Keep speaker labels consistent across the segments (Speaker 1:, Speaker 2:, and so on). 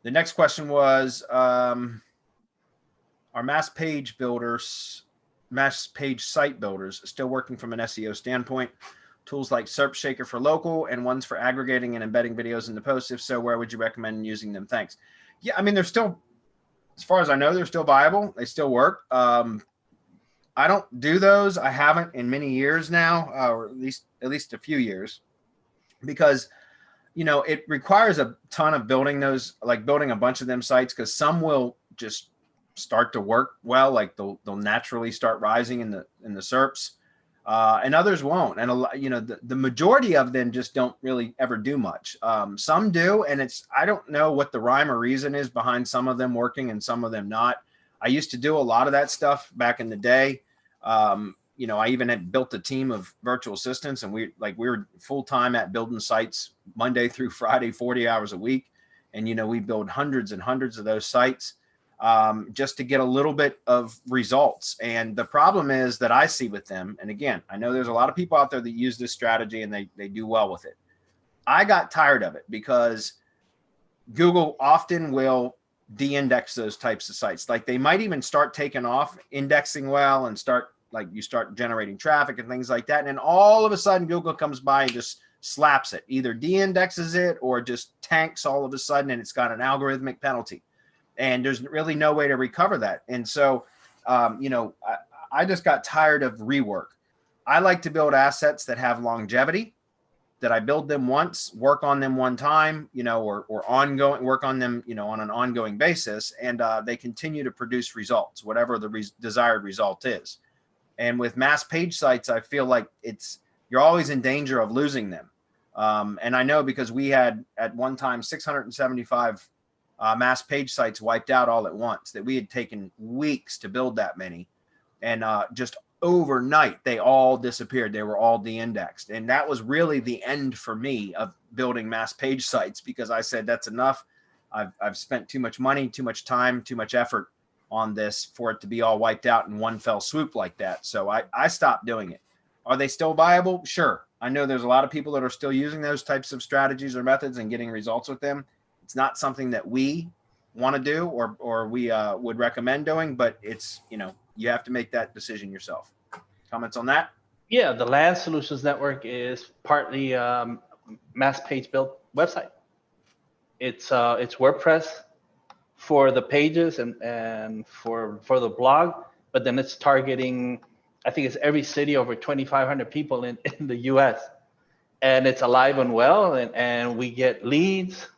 Speaker 1: The next question was, are mass page site builders still working from an SEO standpoint? Tools like serpshaker for local and ones for aggregating and embedding videos into posts? If so, where would you recommend using them? Thanks. Yeah, I mean, they're still, as far as I know, they're still viable. They still work. I don't do those. I haven't in many years now, or at least a few years, because it requires a ton of building those, like building a bunch of them sites, because some will just start to work well, like they'll naturally start rising in the SERPs, and others won't. And the majority of them just don't really ever do much. Some do, and I don't know what the rhyme or reason is behind some of them working and some of them not. I used to do a lot of that stuff back in the day. I even had built a team of virtual assistants, and we were full-time at building sites Monday through Friday, 40 hours a week. And, we build hundreds and hundreds of those sites, just to get a little bit of results. And the problem is that I see with them, and again, I know there's a lot of people out there that use this strategy and they do well with it. I got tired of it because Google often will de-index those types of sites. Like they might even start taking off indexing well and start generating traffic and things like that. And then all of a sudden Google comes by and just slaps it, either de-indexes it or just tanks all of a sudden, and it's got an algorithmic penalty. And there's really no way to recover that. And so, I just got tired of rework. I like to build assets that have longevity, that I build them once, work on them one time, or ongoing, work on them, on an ongoing basis. And they continue to produce results, whatever the desired result is. And with mass page sites, I feel like you're always in danger of losing them. And I know because we had at one time 675 mass page sites wiped out all at once, that we had taken weeks to build that many. And just overnight, they all disappeared. They were all de-indexed. And that was really the end for me of building mass page sites, because I said, that's enough. I've spent too much money, too much time, too much effort on this for it to be all wiped out in one fell swoop like that. So I stopped doing it. Are they still viable? Sure. I know there's a lot of people that are still using those types of strategies or methods and getting results with them. It's not something that we want to do or we would recommend doing, but it's, you have to make that decision yourself. Comments on that?
Speaker 2: Yeah, the Land Solutions Network is partly mass page build website. It's WordPress for the pages and for the blog, but then it's targeting, I think it's every city over 2,500 people in the US. And it's alive and well, and we get leads,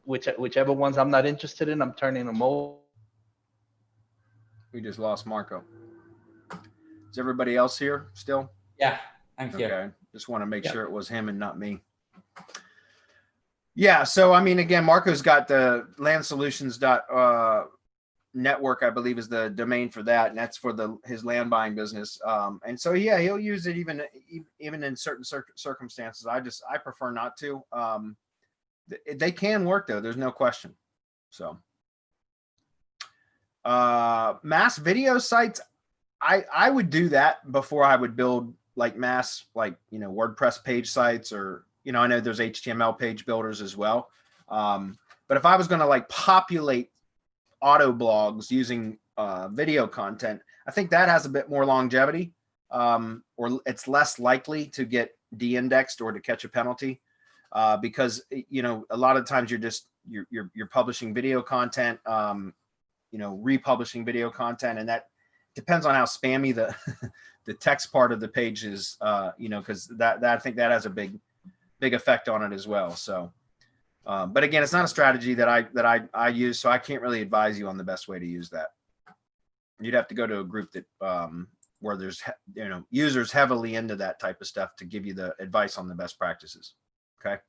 Speaker 2: whichever ones I'm not interested in, I'm turning them over.
Speaker 1: We just lost Marco. Is everybody else here still?
Speaker 3: Yeah, I'm here.
Speaker 1: Okay, just want to make sure it was him and not me. Yeah, so I mean, again, Marco's got the landsolutions.network, I believe is the domain for that, and that's for his land buying business. And so yeah, he'll use it even in certain circumstances. I prefer not to. They can work though, there's no question. So mass video sites, I would do that before I would build like mass, WordPress page sites, or I know there's HTML page builders as well. But if I was going to populate auto blogs using video content, I think that has a bit more longevity, or it's less likely to get de-indexed or to catch a penalty, because a lot of times you're publishing video content, republishing video content, and that depends on how spammy the text part of the page is, because that I think that has a big effect on it as well. So, but again, it's not a strategy that I use, so I can't really advise you on the best way to use that. You'd have to go to a group that where there's users heavily into that type of stuff to give you the advice on the best practices. Okay.